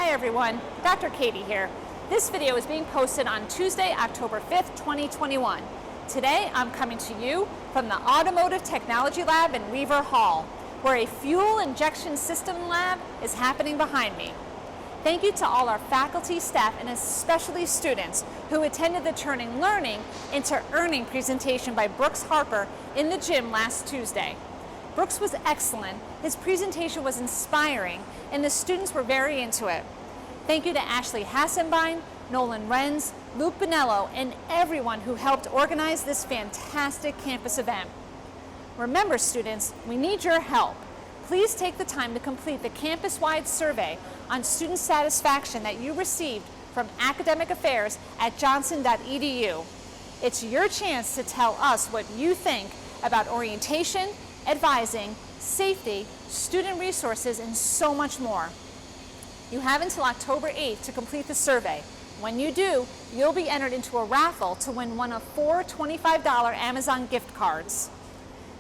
Hi everyone, Dr. Katie here. This video is being posted on Tuesday, October 5th, 2021. Today I'm coming to you from the Automotive Technology Lab in Weaver Hall, where a fuel injection system lab is happening behind me. Thank you to all our faculty, staff, and especially students who attended the Turning Learning into Earning presentation by Brooks Harper in the gym last Tuesday. Brooks was excellent, his presentation was inspiring, and the students were very into it. Thank you to Ashley Hassenbein, Nolan Renz, Luke Bonello, and everyone who helped organize this fantastic campus event. Remember students, we need your help. Please take the time to complete the campus-wide survey on student satisfaction that you received from Academic Affairs at johnson.edu. It's your chance to tell us what you think about orientation, advising, safety, student resources, and so much more. You have until October 8th to complete the survey. When you do, you'll be entered into a raffle to win one of 4 $25 Amazon gift cards.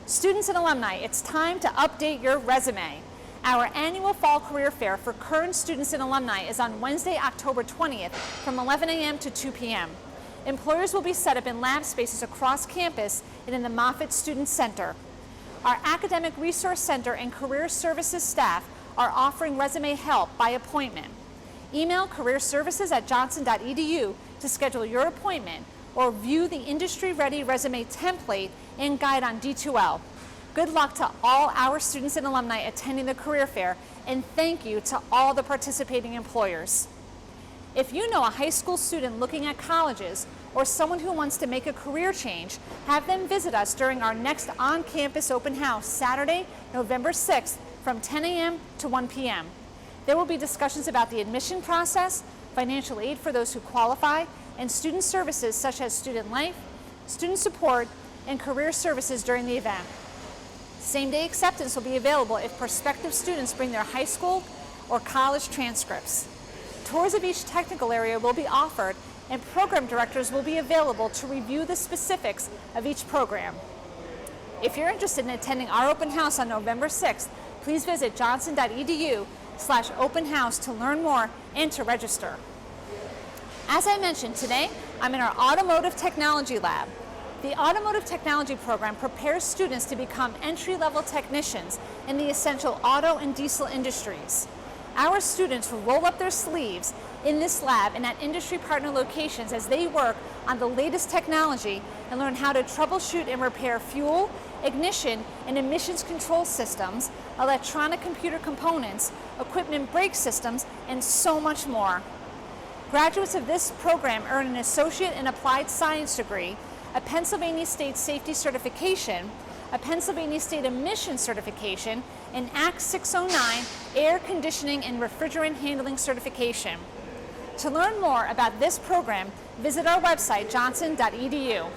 Students and alumni, it's time to update your resume. Our annual fall career fair for current students and alumni is on Wednesday, October 20th from 11 a.m. to 2 p.m. Employers will be set up in lab spaces across campus and in the Moffitt Student Center. Our Academic Resource Center and Career Services staff are offering resume help by appointment. Email careerservices@johnson.edu to schedule your appointment or view the industry-ready resume template and guide on D2L. Good luck to all our students and alumni attending the career fair, and thank you to all the participating employers. If you know a high school student looking at colleges or someone who wants to make a career change, have them visit us during our next on-campus open house Saturday, November 6th from 10 a.m. to 1 p.m. There will be discussions about the admission process, financial aid for those who qualify, and student services such as student life, student support, and career services during the event. Same-day acceptance will be available if prospective students bring their high school or college transcripts. Tours of each technical area will be offered, and program directors will be available to review the specifics of each program. If you're interested in attending our open house on November 6th, please visit johnson.edu/open house to learn more and to register. As I mentioned, today I'm in our Automotive Technology Lab. The Automotive Technology program prepares students to become entry-level technicians in the essential auto and diesel industries. Our students will roll up their sleeves in this lab and at industry partner locations as they work on the latest technology and learn how to troubleshoot and repair fuel, ignition, and emissions control systems, electronic computer components, equipment brake systems, and so much more. Graduates of this program earn an Associate in Applied Science degree, a Pennsylvania State Safety Certification, a Pennsylvania State Emissions Certification, and Act 609 Air Conditioning and Refrigerant Handling Certification. To learn more about this program, visit our website, johnson.edu.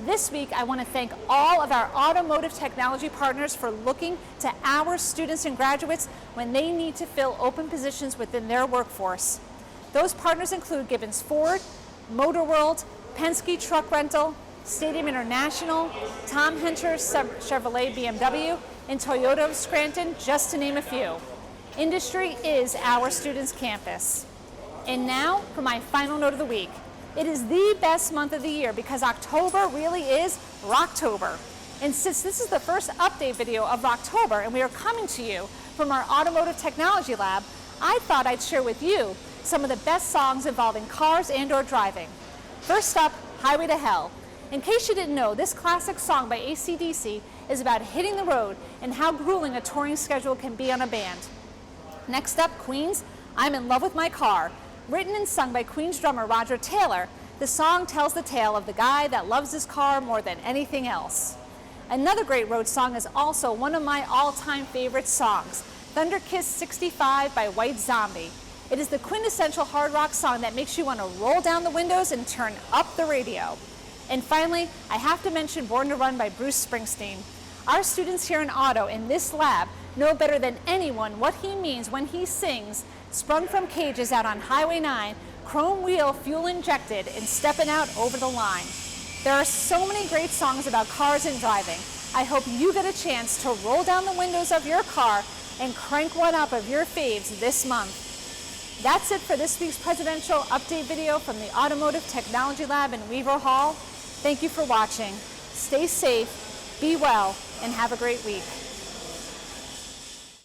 This week, I want to thank all of our automotive technology partners for looking to our students and graduates when they need to fill open positions within their workforce. Those partners include Gibbons Ford, Motor World, Penske Truck Rental, Stadium International, Tom Hunter Chevrolet BMW, and Toyota of Scranton, just to name a few. Industry is our students' campus. And now for my final note of the week. It is the best month of the year because October really is Rocktober. And since this is the first update video of October and we are coming to you from our Automotive Technology Lab, I thought I'd share with you some of the best songs involving cars and/or driving. First up, Highway to Hell. In case you didn't know, this classic song by AC/DC is about hitting the road and how grueling a touring schedule can be on a band. Next up, Queen's I'm in Love with My Car. Written and sung by Queen's drummer Roger Taylor, the song tells the tale of the guy that loves his car more than anything else. Another great road song is also one of my all-time favorite songs, Thunder Kiss 65 by White Zombie. It is the quintessential hard rock song that makes you want to roll down the windows and turn up the radio. And finally, I have to mention Born to Run by Bruce Springsteen. Our students here in Auto in this lab know better than anyone what he means when he sings, sprung from cages out on Highway 9, chrome wheel, fuel injected, and stepping out over the line. There are so many great songs about cars and driving. I hope you get a chance to roll down the windows of your car and crank one up of your faves this month. That's it for this week's presidential update video from the Automotive Technology Lab in Weaver Hall. Thank you for watching. Stay safe, be well, and have a great week.